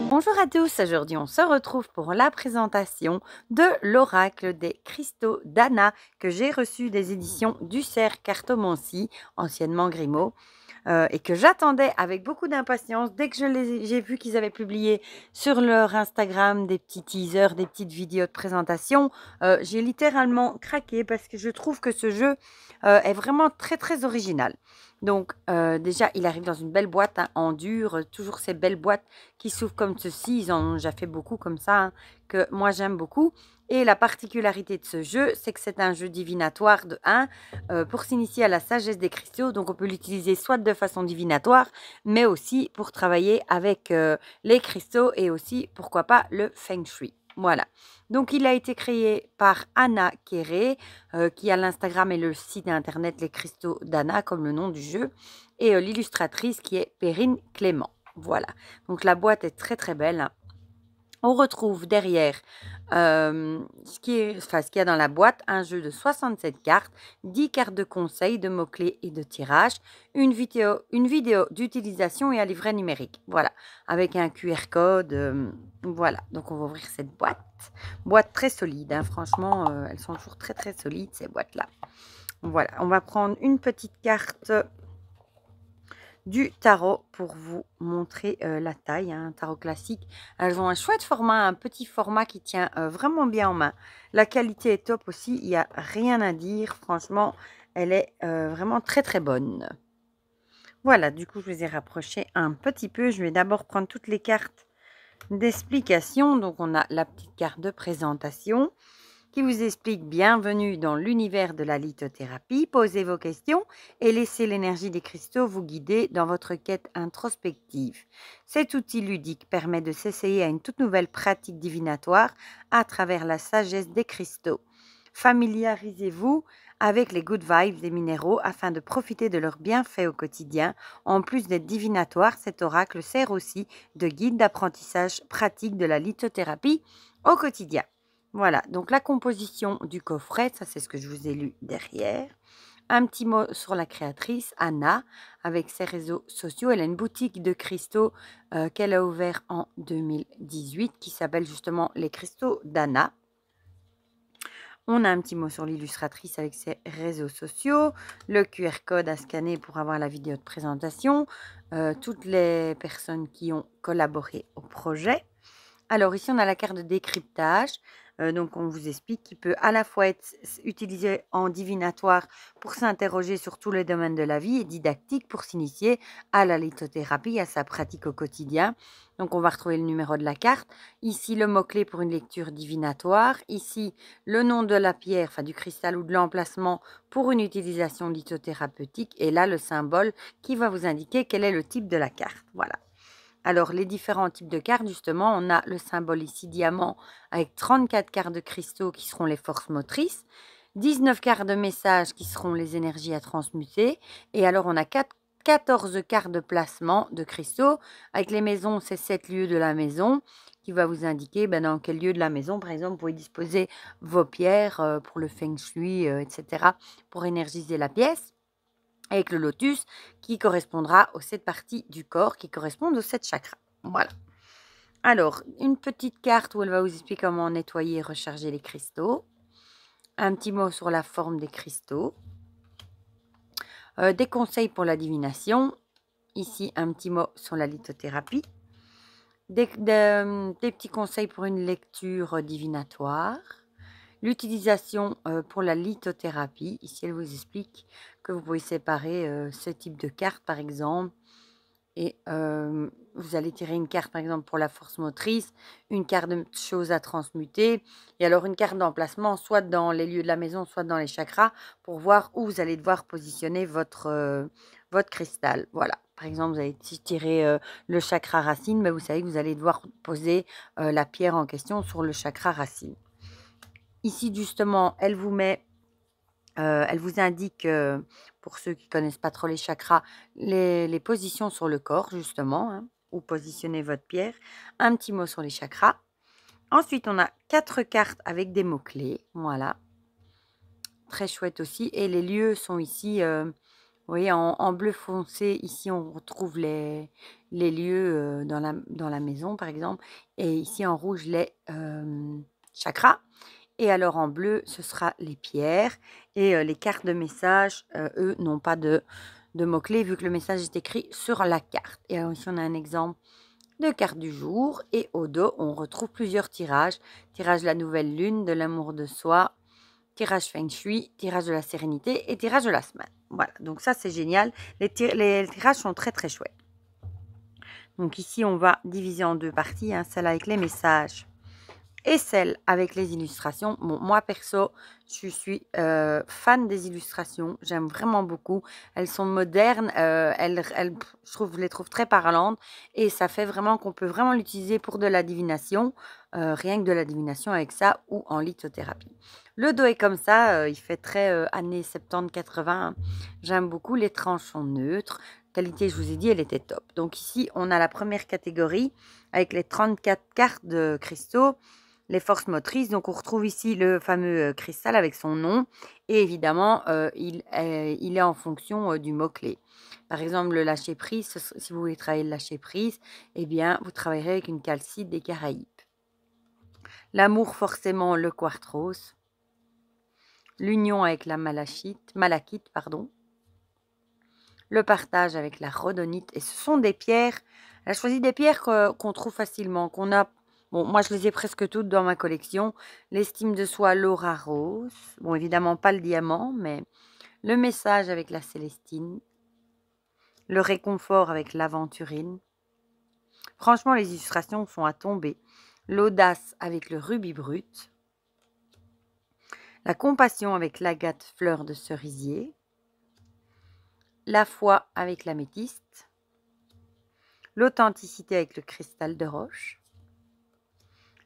Bonjour à tous, aujourd'hui on se retrouve pour la présentation de l'oracle des cristaux d'Anna que j'ai reçu des éditions Ducerre Cartomancie, anciennement Grimaud, et que j'attendais avec beaucoup d'impatience. Dès que j'ai vu qu'ils avaient publié sur leur Instagram des petits teasers, des petites vidéos de présentation, j'ai littéralement craqué parce que je trouve que ce jeu est vraiment très original. Donc déjà, il arrive dans une belle boîte hein, en dur, toujours ces belles boîtes qui s'ouvrent comme ceci. Ils en ont déjà fait beaucoup comme ça, hein, que moi j'aime beaucoup. Et la particularité de ce jeu, c'est que c'est un jeu divinatoire de 1 pour s'initier à la sagesse des cristaux. Donc on peut l'utiliser soit de façon divinatoire, mais aussi pour travailler avec les cristaux et aussi, pourquoi pas, le Feng Shui. Voilà. Donc il a été créé par Anna Kéré, qui a l'Instagram et le site internet Les Cristaux d'Anna, comme le nom du jeu, et l'illustratrice qui est Perrine Clément. Voilà. Donc la boîte est très belle. On retrouve derrière ce qu'il y a dans la boîte, un jeu de 67 cartes, 10 cartes de conseils, de mots-clés et de tirage, une vidéo d'utilisation et un livret numérique. Voilà, avec un QR code. Voilà, donc on va ouvrir cette boîte. Boîte très solide, hein, franchement, elles sont toujours très solides ces boîtes-là. Voilà, on va prendre une petite carte du tarot pour vous montrer la taille, hein, un tarot classique. Elles ont un chouette format, un petit format qui tient vraiment bien en main. La qualité est top aussi, il n'y a rien à dire. Franchement, elle est vraiment très bonne. Voilà, du coup, je vous ai rapproché un petit peu. Je vais d'abord prendre toutes les cartes d'explication. Donc, on a la petite carte de présentation qui vous explique bienvenue dans l'univers de la lithothérapie. Posez vos questions et laissez l'énergie des cristaux vous guider dans votre quête introspective. Cet outil ludique permet de s'essayer à une toute nouvelle pratique divinatoire à travers la sagesse des cristaux. Familiarisez-vous avec les good vibes des minéraux afin de profiter de leurs bienfaits au quotidien. En plus d'être divinatoire, cet oracle sert aussi de guide d'apprentissage pratique de la lithothérapie au quotidien. Voilà, donc la composition du coffret, ça c'est ce que je vous ai lu derrière. Un petit mot sur la créatrice, Anna, avec ses réseaux sociaux. Elle a une boutique de cristaux qu'elle a ouvert en 2018 qui s'appelle justement Les Cristaux d'Anna. On a un petit mot sur l'illustratrice avec ses réseaux sociaux, le QR code à scanner pour avoir la vidéo de présentation, toutes les personnes qui ont collaboré au projet. Alors ici, on a la carte de décryptage. Donc, on vous explique qu'il peut à la fois être utilisé en divinatoire pour s'interroger sur tous les domaines de la vie et didactique pour s'initier à la lithothérapie, à sa pratique au quotidien. Donc, on va retrouver le numéro de la carte. Ici, le mot-clé pour une lecture divinatoire. Ici, le nom de la pierre, enfin du cristal ou de l'emplacement pour une utilisation lithothérapeutique. Et là, le symbole qui va vous indiquer quel est le type de la carte. Voilà. Alors, les différents types de cartes, justement, on a le symbole ici diamant avec 34 cartes de cristaux qui seront les forces motrices, 19 cartes de messages qui seront les énergies à transmuter, et alors on a 14 cartes de placement de cristaux. Avec les maisons, c'est 7 lieux de la maison qui va vous indiquer dans quel lieu de la maison, par exemple, vous pouvez disposer vos pierres pour le feng shui, etc., pour énergiser la pièce. Avec le lotus qui correspondra aux 7 parties du corps qui correspondent aux 7 chakras. Voilà. Alors, une petite carte où elle va vous expliquer comment nettoyer et recharger les cristaux. Un petit mot sur la forme des cristaux. Des conseils pour la divination. Ici, un petit mot sur la lithothérapie. Des petits conseils pour une lecture divinatoire. L'utilisation pour la lithothérapie. Ici, elle vous explique que vous pouvez séparer ce type de carte, par exemple. Et vous allez tirer une carte, par exemple, pour la force motrice, une carte de choses à transmuter, et alors une carte d'emplacement, soit dans les lieux de la maison, soit dans les chakras, pour voir où vous allez devoir positionner votre cristal. Voilà. Par exemple, vous allez tirer le chakra racine, mais vous savez que vous allez devoir poser la pierre en question sur le chakra racine. Ici, justement, elle vous indique, pour ceux qui ne connaissent pas trop les chakras, les positions sur le corps, justement, hein, où positionner votre pierre. Un petit mot sur les chakras. Ensuite, on a 4 cartes avec des mots-clés. Voilà. Très chouette aussi. Et les lieux sont ici Vous voyez, en bleu foncé, ici, on retrouve les lieux dans la maison, par exemple. Et ici, en rouge, les chakras. Et alors, en bleu, ce sera les pierres. Et les cartes de message, eux, n'ont pas de mots-clés, vu que le message est écrit sur la carte. Et alors, ici, on a un exemple de carte du jour. Et au dos, on retrouve plusieurs tirages. Tirage de la nouvelle lune, de l'amour de soi, tirage feng shui, tirage de la sérénité et tirage de la semaine. Voilà, donc ça c'est génial. Les tirages sont très très chouettes. Donc ici on va diviser en deux parties, hein, celle avec les messages et celle avec les illustrations. Bon, moi perso, je suis fan des illustrations. J'aime vraiment beaucoup. Elles sont modernes. Je les trouve très parlantes. Et ça fait vraiment qu'on peut vraiment l'utiliser pour de la divination. Rien que de la divination avec ça ou en lithothérapie. Le dos est comme ça. Il fait très années 70-80. J'aime beaucoup. Les tranches sont neutres. Qualité, je vous ai dit, elle était top. Donc ici, on a la première catégorie avec les 34 cartes de cristaux. Les forces motrices, donc on retrouve ici le fameux cristal avec son nom et évidemment il est en fonction du mot-clé. Par exemple le lâcher prise, si vous voulez travailler le lâcher prise, eh bien vous travaillerez avec une calcite des Caraïbes. L'amour forcément le quartros, l'union avec la malachite, pardon. Le partage avec la rhodonite et ce sont des pierres, elle a choisi des pierres qu'on trouve facilement, qu'on a. Bon, moi, je les ai presque toutes dans ma collection. L'estime de soi, l'aura rose. Bon, évidemment, pas le diamant, mais le message avec la célestine. Le réconfort avec l'aventurine. Franchement, les illustrations sont à tomber. L'audace avec le rubis brut. La compassion avec l'agate fleur de cerisier. La foi avec l'améthyste. L'authenticité avec le cristal de roche.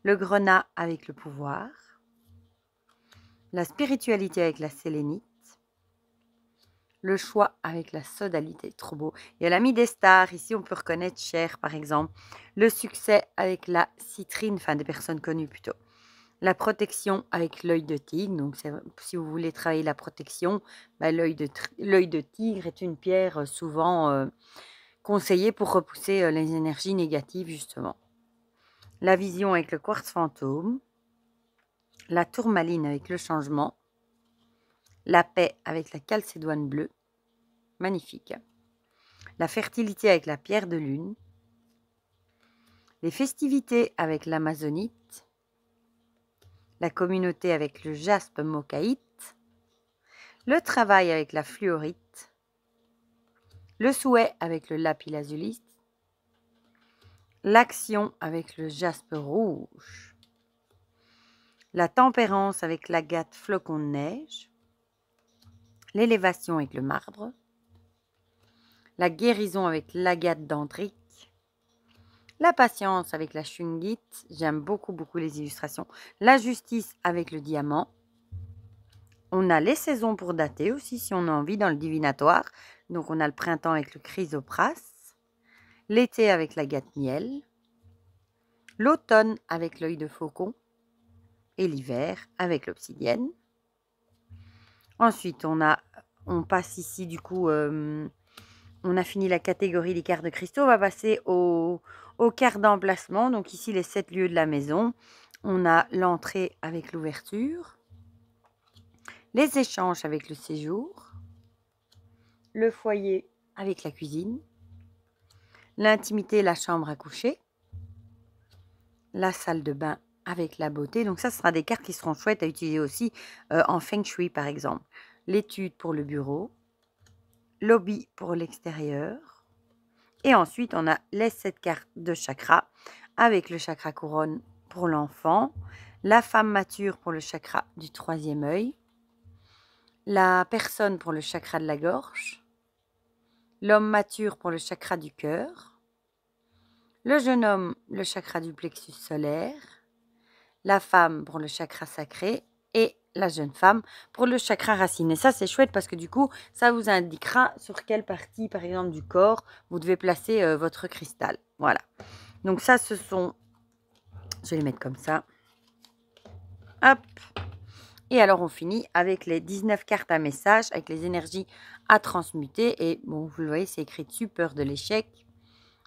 Le grenat avec le pouvoir, la spiritualité avec la sélénite, le choix avec la sodalité, trop beau. Il y a l'ami des stars, ici on peut reconnaître Cher par exemple, le succès avec la citrine, enfin des personnes connues plutôt, la protection avec l'œil de tigre, donc si vous voulez travailler la protection, bah, l'œil de tigre est une pierre souvent conseillée pour repousser les énergies négatives justement. La vision avec le quartz fantôme, la tourmaline avec le changement, la paix avec la calcédoine bleue, magnifique, la fertilité avec la pierre de lune, les festivités avec l'amazonite, la communauté avec le jaspe mocaïte, le travail avec la fluorite, le souhait avec le lapis lazuli, l'action avec le jaspe rouge, la tempérance avec l'agate flocon de neige, l'élévation avec le marbre, la guérison avec l'agate dendrique, la patience avec la shungite, j'aime beaucoup les illustrations, la justice avec le diamant, on a les saisons pour dater aussi si on a envie dans le divinatoire, donc on a le printemps avec le chrysopras, l'été avec l'agate miel, l'automne avec l'œil de faucon et l'hiver avec l'obsidienne. Ensuite, on passe ici du coup, on a fini la catégorie des cartes de cristaux. On va passer aux cartes d'emplacement. Donc ici, les 7 lieux de la maison. On a l'entrée avec l'ouverture, les échanges avec le séjour, le foyer avec la cuisine, l'intimité, la chambre à coucher, la salle de bain avec la beauté. Donc ça, ce sera des cartes qui seront chouettes à utiliser aussi en feng shui par exemple. L'étude pour le bureau, lobby pour l'extérieur. Et ensuite, on a les 7 cartes de chakra avec le chakra couronne pour l'enfant, la femme mature pour le chakra du 3e œil, la personne pour le chakra de la gorge, l'homme mature pour le chakra du cœur, le jeune homme, le chakra du plexus solaire, la femme pour le chakra sacré et la jeune femme pour le chakra racine. Et ça, c'est chouette parce que du coup, ça vous indiquera sur quelle partie, par exemple, du corps, vous devez placer votre cristal. Voilà. Donc ça, ce sont... Je vais les mettre comme ça. Hop. Et alors, on finit avec les 19 cartes à message, avec les énergies à transmuter. Et bon, vous le voyez, c'est écrit dessus, peur de l'échec,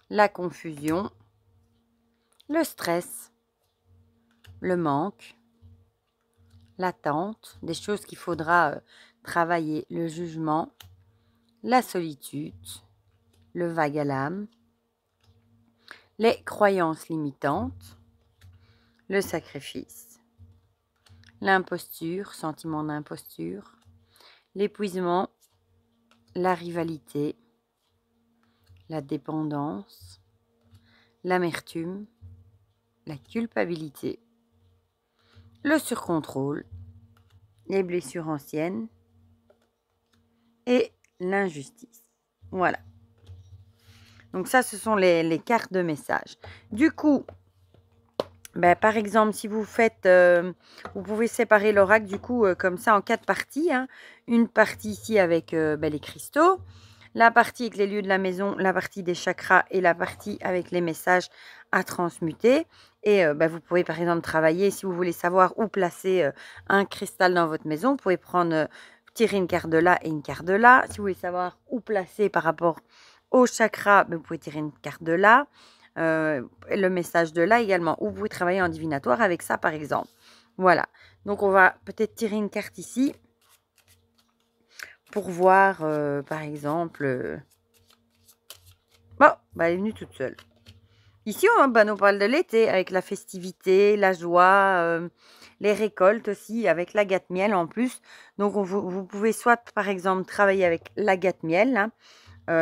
la confusion, le stress, le manque, l'attente, des choses qu'il faudra travailler, le jugement, la solitude, le vague à l'âme, les croyances limitantes, le sacrifice, l'imposture, sentiment d'imposture, l'épuisement, la rivalité, la dépendance, l'amertume, la culpabilité, le surcontrôle, les blessures anciennes et l'injustice. Voilà. Donc ça, ce sont les cartes de message. Du coup, par exemple, si vous faites, vous pouvez séparer l'oracle du coup comme ça en 4 parties. Hein. Une partie ici avec les cristaux, la partie avec les lieux de la maison, la partie des chakras et la partie avec les messages à transmuter. Et vous pouvez par exemple travailler, si vous voulez savoir où placer un cristal dans votre maison, vous pouvez prendre, tirer une carte de là et une carte de là. Si vous voulez savoir où placer par rapport au chakra, vous pouvez tirer une carte de là. Le message de là également, où vous pouvez travailler en divinatoire avec ça par exemple. Voilà, donc on va peut-être tirer une carte ici pour voir par exemple bon, elle est venue toute seule. Ici on nous parle de l'été avec la festivité, la joie, les récoltes aussi avec la gâte-miel en plus. Donc vous pouvez soit par exemple travailler avec la gâte-miel hein,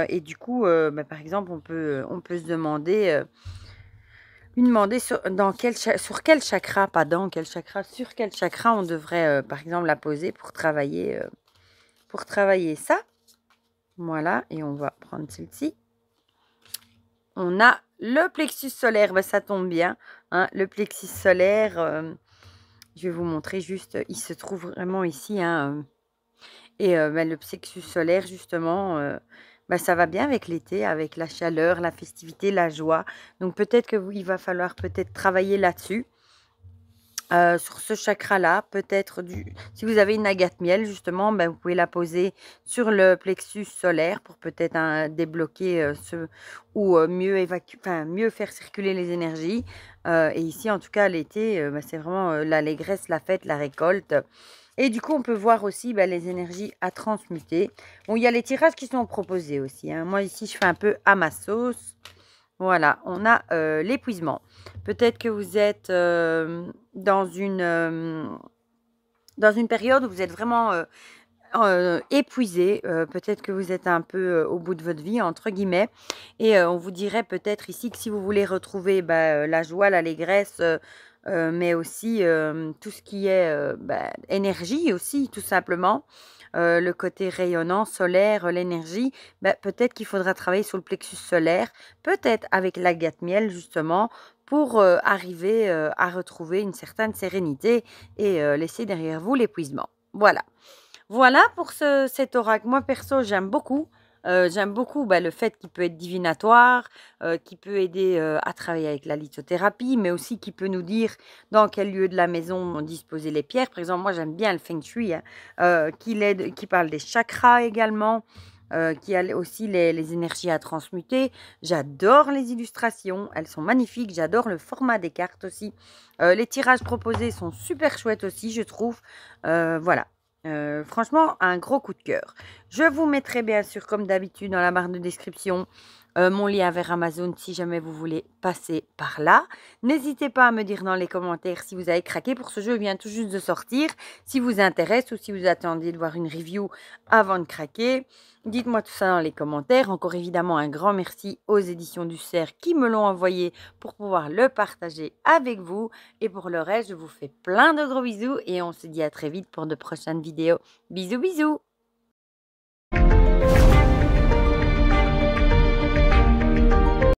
et du coup par exemple on peut se demander sur quel chakra, pas dans quel chakra, sur quel chakra on devrait, par exemple, la poser pour travailler ça. Voilà, et on va prendre celle-ci. On a le plexus solaire, ça tombe bien. Hein, le plexus solaire, je vais vous montrer juste, il se trouve vraiment ici. Hein, et le plexus solaire, justement, ça va bien avec l'été, avec la chaleur, la festivité, la joie. Donc peut-être qu'il va falloir peut-être travailler là-dessus. Sur ce chakra-là, peut-être si vous avez une agate miel, justement, vous pouvez la poser sur le plexus solaire pour peut-être débloquer ou mieux faire circuler les énergies. Et ici, en tout cas, l'été, c'est vraiment l'allégresse, la fête, la récolte. Et du coup, on peut voir aussi les énergies à transmuter. Bon, il y a les tirages qui sont proposés aussi. Hein. Moi, ici, je fais un peu à ma sauce. Voilà, on a l'épuisement. Peut-être que vous êtes dans une période où vous êtes vraiment épuisé. Peut-être que vous êtes un peu au bout de votre vie, entre guillemets. Et on vous dirait peut-être ici que si vous voulez retrouver la joie, l'allégresse, mais aussi tout ce qui est énergie aussi, tout simplement. Le côté rayonnant, solaire, l'énergie, peut-être qu'il faudra travailler sur le plexus solaire, peut-être avec l'agate miel justement, pour arriver à retrouver une certaine sérénité et laisser derrière vous l'épuisement. Voilà. Voilà pour cet oracle. Moi, perso, j'aime beaucoup. J'aime beaucoup le fait qu'il peut être divinatoire, qu'il peut aider à travailler avec la lithothérapie, mais aussi qu'il peut nous dire dans quel lieu de la maison on disposer les pierres. Par exemple, moi, j'aime bien le feng shui, hein, qui parle des chakras également, qui a aussi les énergies à transmuter. J'adore les illustrations, elles sont magnifiques. J'adore le format des cartes aussi. Les tirages proposés sont super chouettes aussi, je trouve. Voilà. Franchement, un gros coup de cœur. Je vous mettrai bien sûr, comme d'habitude, dans la barre de description, mon lien vers Amazon si jamais vous voulez passer par là. N'hésitez pas à me dire dans les commentaires si vous avez craqué pour ce jeu. Il vient tout juste de sortir. Si vous intéresse ou si vous attendiez de voir une review avant de craquer. Dites-moi tout ça dans les commentaires. Encore évidemment, un grand merci aux éditions du Cerf qui me l'ont envoyé pour pouvoir le partager avec vous. Et pour le reste, je vous fais plein de gros bisous et on se dit à très vite pour de prochaines vidéos. Bisous, bisous!